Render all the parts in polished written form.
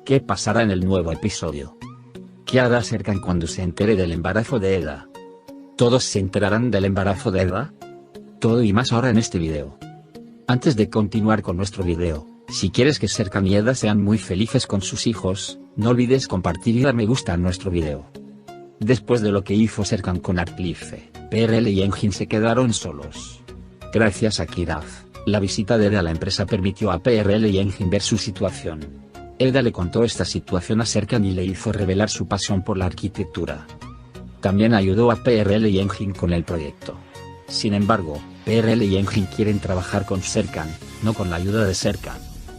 ¿Qué pasará en el nuevo episodio? ¿Qué hará Serkan cuando se entere del embarazo de Eda? ¿Todos se enterarán del embarazo de Eda? Todo y más ahora en este video. Antes de continuar con nuestro video, si quieres que Serkan y Eda sean muy felices con sus hijos, no olvides compartir y dar me gusta a nuestro video. Después de lo que hizo Serkan con Artlife, PRL y Engin se quedaron solos. Gracias a Kiraf, la visita de Eda a la empresa permitió a PRL y Engin ver su situación. Eda le contó esta situación a Serkan y le hizo revelar su pasión por la arquitectura. También ayudó a PRL y Engin con el proyecto. Sin embargo, PRL y Engin quieren trabajar con Serkan, no con la ayuda de Serkan.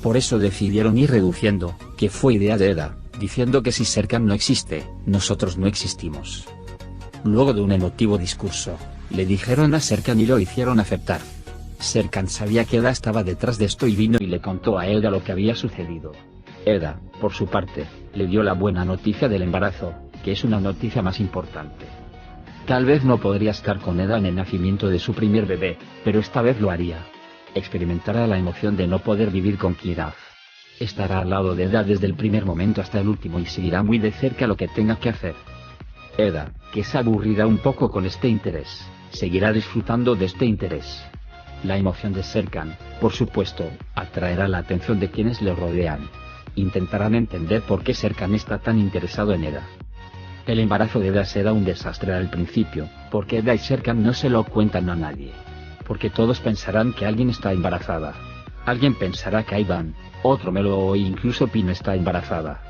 Por eso decidieron ir reduciendo, que fue idea de Eda, diciendo que si Serkan no existe, nosotros no existimos. Luego de un emotivo discurso, le dijeron a Serkan y lo hicieron aceptar. Serkan sabía que Eda estaba detrás de esto y vino y le contó a Eda lo que había sucedido. Eda, por su parte, le dio la buena noticia del embarazo, que es una noticia más importante. Tal vez no podría estar con Eda en el nacimiento de su primer bebé, pero esta vez lo haría. Experimentará la emoción de no poder vivir con Kiraf. Estará al lado de Eda desde el primer momento hasta el último y seguirá muy de cerca lo que tenga que hacer. Eda, que se aburrirá un poco con este interés, seguirá disfrutando de este interés. La emoción de Serkan, por supuesto, atraerá la atención de quienes le rodean. Intentarán entender por qué Serkan está tan interesado en Eda. El embarazo de Eda será un desastre al principio, porque Eda y Serkan no se lo cuentan a nadie. Porque todos pensarán que alguien está embarazada. Alguien pensará que Ivan, otro Melo o incluso Pino está embarazada.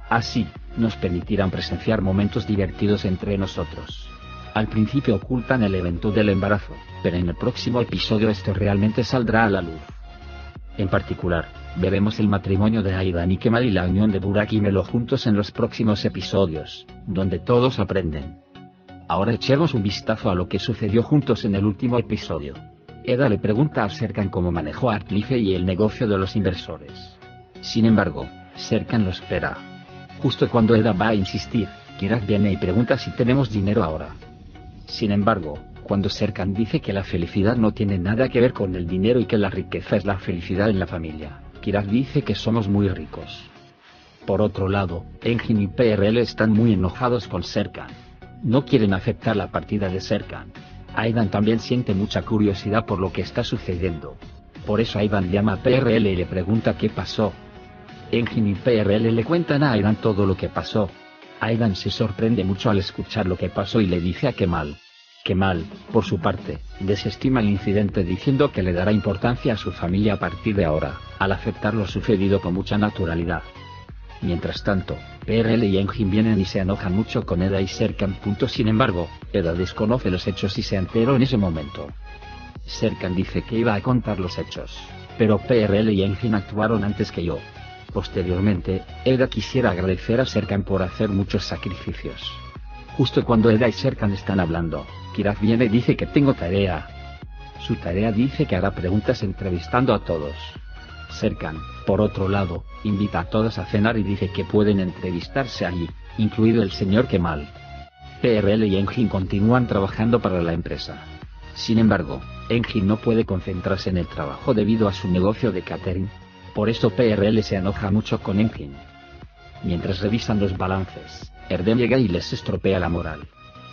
Así, nos permitirán presenciar momentos divertidos entre nosotros. Al principio ocultan el evento del embarazo, pero en el próximo episodio esto realmente saldrá a la luz. En particular, veremos el matrimonio de Aidan y Kemal y la unión de Burak y Melo juntos en los próximos episodios, donde todos aprenden. Ahora echemos un vistazo a lo que sucedió juntos en el último episodio. Eda le pregunta a Serkan cómo manejó a Artlife y el negocio de los inversores. Sin embargo, Serkan lo espera. Justo cuando Eda va a insistir, Kiraf viene y pregunta si tenemos dinero ahora. Sin embargo, cuando Serkan dice que la felicidad no tiene nada que ver con el dinero y que la riqueza es la felicidad en la familia, Kiraf dice que somos muy ricos. Por otro lado, Engin y PRL están muy enojados con Serkan. No quieren aceptar la partida de Serkan. Aidan también siente mucha curiosidad por lo que está sucediendo. Por eso Aidan llama a PRL y le pregunta qué pasó. Engin y PRL le cuentan a Aidan todo lo que pasó. Aidan se sorprende mucho al escuchar lo que pasó y le dice a Kemal. Kemal, por su parte, desestima el incidente diciendo que le dará importancia a su familia a partir de ahora, al aceptar lo sucedido con mucha naturalidad. Mientras tanto, PRL y Engin vienen y se enojan mucho con Eda y Serkan. Sin embargo, Eda desconoce los hechos y se enteró en ese momento. Serkan dice que iba a contar los hechos, pero PRL y Engin actuaron antes que yo. Posteriormente, Eda quisiera agradecer a Serkan por hacer muchos sacrificios. Justo cuando Eda y Serkan están hablando, Kiraf viene y dice que tengo tarea. Su tarea dice que hará preguntas entrevistando a todos. Serkan, por otro lado, invita a todos a cenar y dice que pueden entrevistarse allí, incluido el señor Kemal. PRL y Engin continúan trabajando para la empresa. Sin embargo, Engin no puede concentrarse en el trabajo debido a su negocio de catering. Por eso PRL se enoja mucho con Engin. Mientras revisan los balances, Erdem llega y les estropea la moral.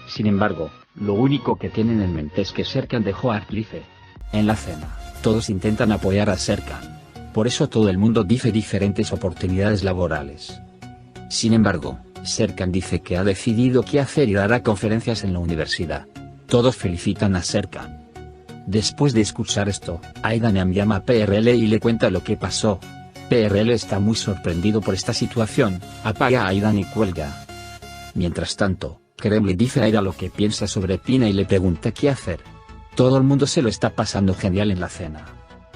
Sin embargo, lo único que tienen en mente es que Serkan dejó a Artlife. En la cena, todos intentan apoyar a Serkan. Por eso todo el mundo dice diferentes oportunidades laborales. Sin embargo, Serkan dice que ha decidido qué hacer y dará conferencias en la universidad. Todos felicitan a Serkan. Después de escuchar esto, Aidan llama a PRL y le cuenta lo que pasó. PRL está muy sorprendido por esta situación, apaga a Aidan y cuelga. Mientras tanto, Kerem le dice a Eda lo que piensa sobre Pina y le pregunta qué hacer. Todo el mundo se lo está pasando genial en la cena.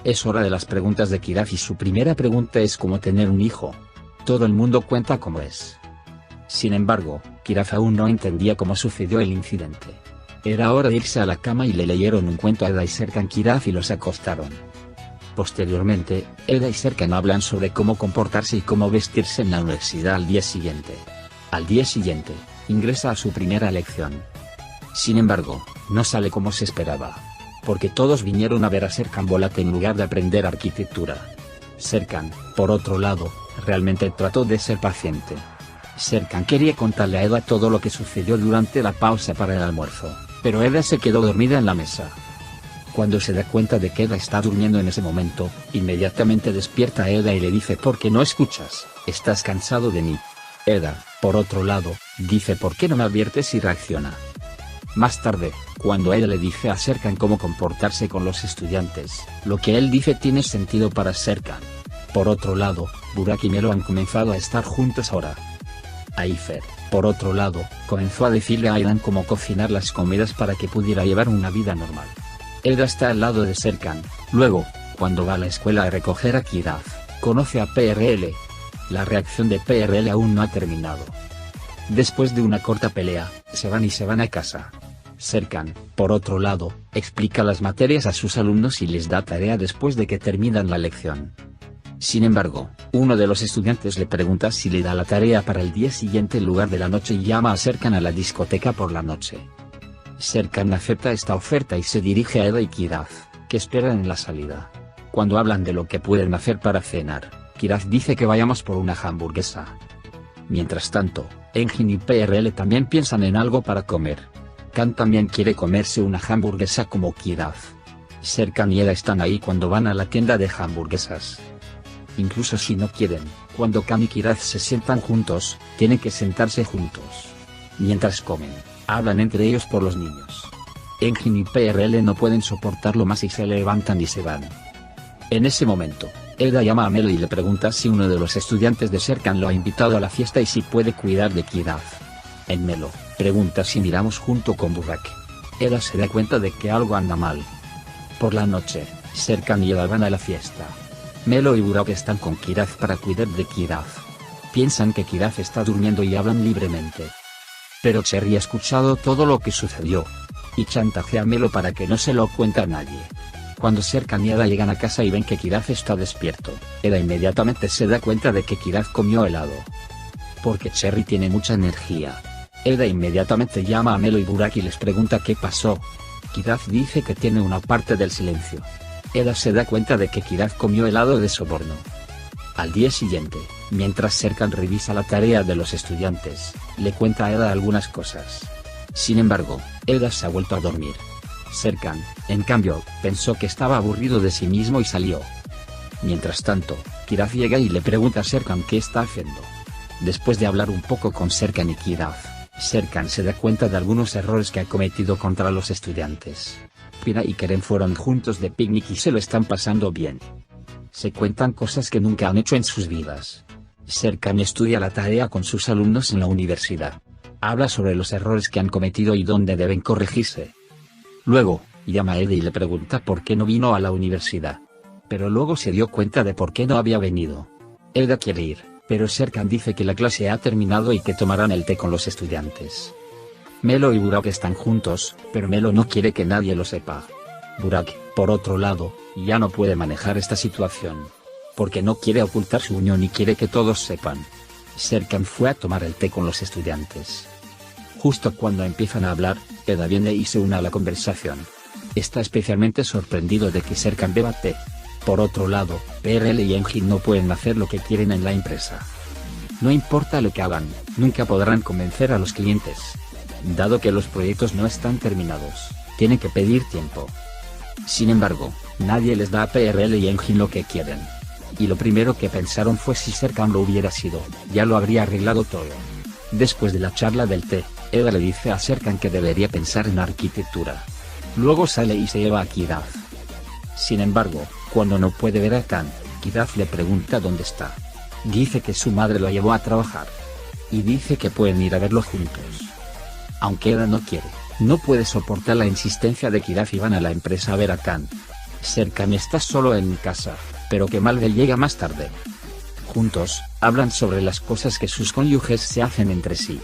Es hora de las preguntas de Kiraf y su primera pregunta es cómo tener un hijo. Todo el mundo cuenta cómo es. Sin embargo, Kiraf aún no entendía cómo sucedió el incidente. Era hora de irse a la cama y le leyeron un cuento a Eda y Serkan Kiraf y los acostaron. Posteriormente, Eda y Serkan hablan sobre cómo comportarse y cómo vestirse en la universidad al día siguiente. Al día siguiente, ingresa a su primera lección. Sin embargo, no sale como se esperaba. Porque todos vinieron a ver a Serkan Bolat en lugar de aprender arquitectura. Serkan, por otro lado, realmente trató de ser paciente. Serkan quería contarle a Eda todo lo que sucedió durante la pausa para el almuerzo, pero Eda se quedó dormida en la mesa. Cuando se da cuenta de que Eda está durmiendo en ese momento, inmediatamente despierta a Eda y le dice: ¿por qué no escuchas? ¿Estás cansado de mí? Eda, por otro lado, dice: ¿por qué no me adviertes? Y reacciona. Más tarde, cuando Eda le dice a Serkan cómo comportarse con los estudiantes, lo que él dice tiene sentido para Serkan. Por otro lado, Burak y Melo han comenzado a estar juntos ahora. Aifer, por otro lado, comenzó a decirle a Aydan cómo cocinar las comidas para que pudiera llevar una vida normal. Eda está al lado de Serkan. Luego, cuando va a la escuela a recoger a Kiraz, conoce a PRL. La reacción de PRL aún no ha terminado. Después de una corta pelea, se van a casa. Serkan, por otro lado, explica las materias a sus alumnos y les da tarea después de que terminan la lección. Sin embargo, uno de los estudiantes le pregunta si le da la tarea para el día siguiente en lugar de la noche y llama a Serkan a la discoteca por la noche. Serkan acepta esta oferta y se dirige a Eda y Kiraz, que esperan en la salida. Cuando hablan de lo que pueden hacer para cenar, Kiraz dice que vayamos por una hamburguesa. Mientras tanto, Engin y PRL también piensan en algo para comer. Khan también quiere comerse una hamburguesa como Kiraz. Serkan y Eda están ahí cuando van a la tienda de hamburguesas. Incluso si no quieren, cuando Khan y Kiraz se sientan juntos, tienen que sentarse juntos. Mientras comen, hablan entre ellos por los niños. Engin y PRL no pueden soportarlo más y se levantan y se van. En ese momento, Eda llama a Melo y le pregunta si uno de los estudiantes de Serkan lo ha invitado a la fiesta y si puede cuidar de Kiraz. En Melo, pregunta si miramos junto con Burak. Eda se da cuenta de que algo anda mal. Por la noche, Serkan y Eda van a la fiesta. Melo y Burak están con Kiraz para cuidar de Kiraz. Piensan que Kiraz está durmiendo y hablan libremente. Pero Cherry ha escuchado todo lo que sucedió. Y chantajea a Melo para que no se lo cuente a nadie. Cuando Serkan y Eda llegan a casa y ven que Kiraz está despierto, Eda inmediatamente se da cuenta de que Kiraz comió helado. Porque Cherry tiene mucha energía. Eda inmediatamente llama a Melo y Burak y les pregunta qué pasó. Kiraz dice que tiene una parte del silencio. Eda se da cuenta de que Kiraz comió helado de soborno. Al día siguiente, mientras Serkan revisa la tarea de los estudiantes, le cuenta a Eda algunas cosas. Sin embargo, Eda se ha vuelto a dormir. Serkan, en cambio, pensó que estaba aburrido de sí mismo y salió. Mientras tanto, Kiraz llega y le pregunta a Serkan qué está haciendo. Después de hablar un poco con Serkan y Kiraz, Serkan se da cuenta de algunos errores que ha cometido contra los estudiantes. Pira y Kerem fueron juntos de picnic y se lo están pasando bien. Se cuentan cosas que nunca han hecho en sus vidas. Serkan estudia la tarea con sus alumnos en la universidad. Habla sobre los errores que han cometido y dónde deben corregirse. Luego, llama a Eda y le pregunta por qué no vino a la universidad. Pero luego se dio cuenta de por qué no había venido. Eda quiere ir, pero Serkan dice que la clase ha terminado y que tomarán el té con los estudiantes. Melo y Burak están juntos, pero Melo no quiere que nadie lo sepa. Burak, por otro lado, ya no puede manejar esta situación. Porque no quiere ocultar su unión y quiere que todos sepan. Serkan fue a tomar el té con los estudiantes. Justo cuando empiezan a hablar, Eda viene y se une a la conversación. Está especialmente sorprendido de que Serkan beba té. Por otro lado, PRL y Engin no pueden hacer lo que quieren en la empresa. No importa lo que hagan, nunca podrán convencer a los clientes. Dado que los proyectos no están terminados, tienen que pedir tiempo. Sin embargo, nadie les da a PRL y Engin lo que quieren. Y lo primero que pensaron fue si Serkan lo hubiera sido, ya lo habría arreglado todo. Después de la charla del té, Eda le dice a Serkan que debería pensar en arquitectura. Luego sale y se lleva a Kiraz. Sin embargo, cuando no puede ver a Khan, Kiraz le pregunta dónde está. Dice que su madre lo llevó a trabajar. Y dice que pueden ir a verlo juntos. Aunque Eda no quiere, no puede soportar la insistencia de Kiraz y van a la empresa a ver a Khan. Serkan está solo en casa, pero Kemal llega más tarde. Juntos, hablan sobre las cosas que sus cónyuges se hacen entre sí.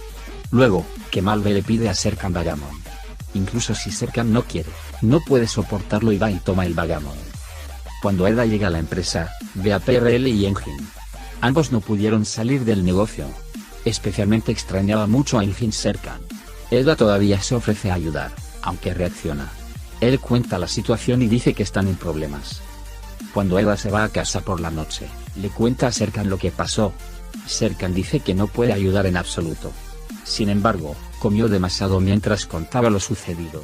Luego, Kemal le pide a Serkan Vagamon. Incluso si Serkan no quiere, no puede soportarlo y va y toma el Vagamon. Cuando Eda llega a la empresa, ve a PRL y Engin. Ambos no pudieron salir del negocio. Especialmente extrañaba mucho a Engin Serkan. Eda todavía se ofrece a ayudar, aunque reacciona. Él cuenta la situación y dice que están en problemas. Cuando Eda se va a casa por la noche, le cuenta a Serkan lo que pasó. Serkan dice que no puede ayudar en absoluto. Sin embargo, comió demasiado mientras contaba lo sucedido.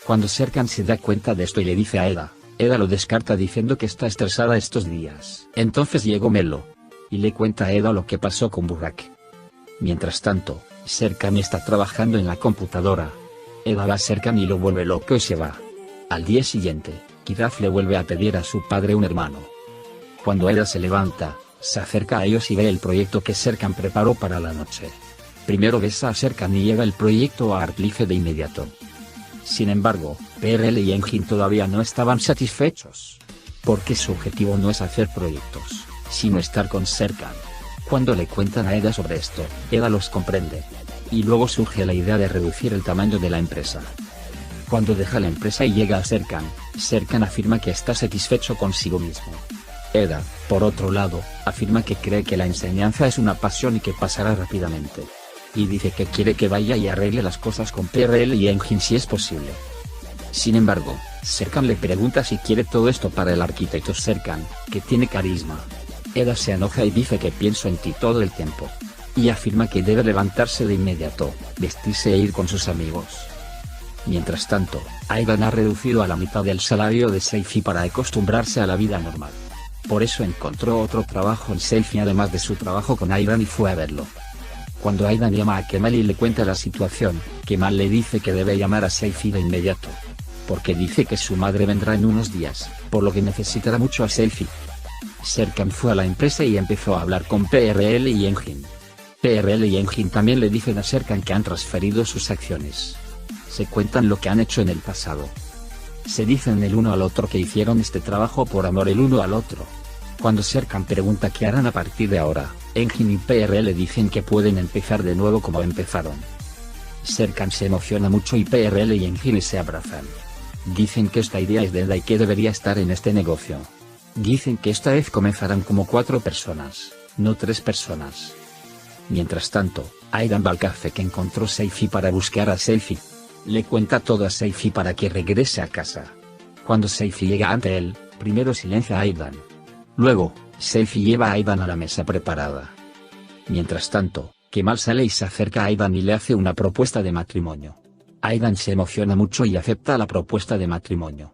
Cuando Serkan se da cuenta de esto y le dice a Eda, Eda lo descarta diciendo que está estresada estos días. Entonces llegó Melo y le cuenta a Eda lo que pasó con Burak. Mientras tanto, Serkan está trabajando en la computadora. Eda va a Serkan y lo vuelve loco y se va. Al día siguiente, Kiraf le vuelve a pedir a su padre un hermano. Cuando Eda se levanta, se acerca a ellos y ve el proyecto que Serkan preparó para la noche. Primero besa a Serkan y lleva el proyecto a Artlife de inmediato. Sin embargo, PRL y Engin todavía no estaban satisfechos. Porque su objetivo no es hacer proyectos, sino estar con Serkan. Cuando le cuentan a Eda sobre esto, Eda los comprende. Y luego surge la idea de reducir el tamaño de la empresa. Cuando deja la empresa y llega a Serkan, Serkan afirma que está satisfecho consigo mismo. Eda, por otro lado, afirma que cree que la enseñanza es una pasión y que pasará rápidamente. Y dice que quiere que vaya y arregle las cosas con PRL y Engin si es posible. Sin embargo, Serkan le pregunta si quiere todo esto para el arquitecto Serkan, que tiene carisma. Eda se enoja y dice que pienso en ti todo el tiempo. Y afirma que debe levantarse de inmediato, vestirse e ir con sus amigos. Mientras tanto, Aidan ha reducido a la mitad el salario de Seifi para acostumbrarse a la vida normal. Por eso encontró otro trabajo en Seifi además de su trabajo con Aidan y fue a verlo. Cuando Aidan llama a Kemal y le cuenta la situación, Kemal le dice que debe llamar a Seifi de inmediato. Porque dice que su madre vendrá en unos días, por lo que necesitará mucho a Seifi. Serkan fue a la empresa y empezó a hablar con PRL y Engin. PRL y Engin también le dicen a Serkan que han transferido sus acciones. Se cuentan lo que han hecho en el pasado. Se dicen el uno al otro que hicieron este trabajo por amor el uno al otro. Cuando Serkan pregunta qué harán a partir de ahora, Engin y PRL dicen que pueden empezar de nuevo como empezaron. Serkan se emociona mucho y PRL y Engin se abrazan. Dicen que esta idea es de Eda y que debería estar en este negocio. Dicen que esta vez comenzarán como 4 personas, no 3 personas. Mientras tanto, Aidan va al café que encontró Seifi para buscar a Seifi. Le cuenta todo a Seifi para que regrese a casa. Cuando Seifi llega ante él, primero silencia a Aidan. Luego, Seifi lleva a Aidan a la mesa preparada. Mientras tanto, Kemal sale y se acerca a Aidan y le hace una propuesta de matrimonio. Aidan se emociona mucho y acepta la propuesta de matrimonio.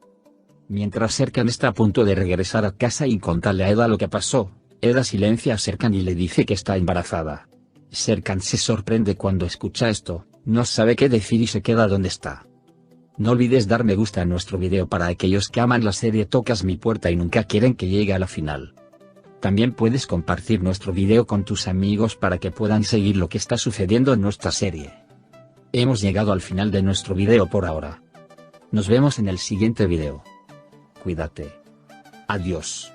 Mientras Serkan está a punto de regresar a casa y contarle a Eda lo que pasó, Eda silencia a Serkan y le dice que está embarazada. Serkan se sorprende cuando escucha esto, no sabe qué decir y se queda donde está. No olvides dar me gusta a nuestro video para aquellos que aman la serie Tocas mi puerta y nunca quieren que llegue a la final. También puedes compartir nuestro video con tus amigos para que puedan seguir lo que está sucediendo en nuestra serie. Hemos llegado al final de nuestro video por ahora. Nos vemos en el siguiente video. Cuídate. Adiós.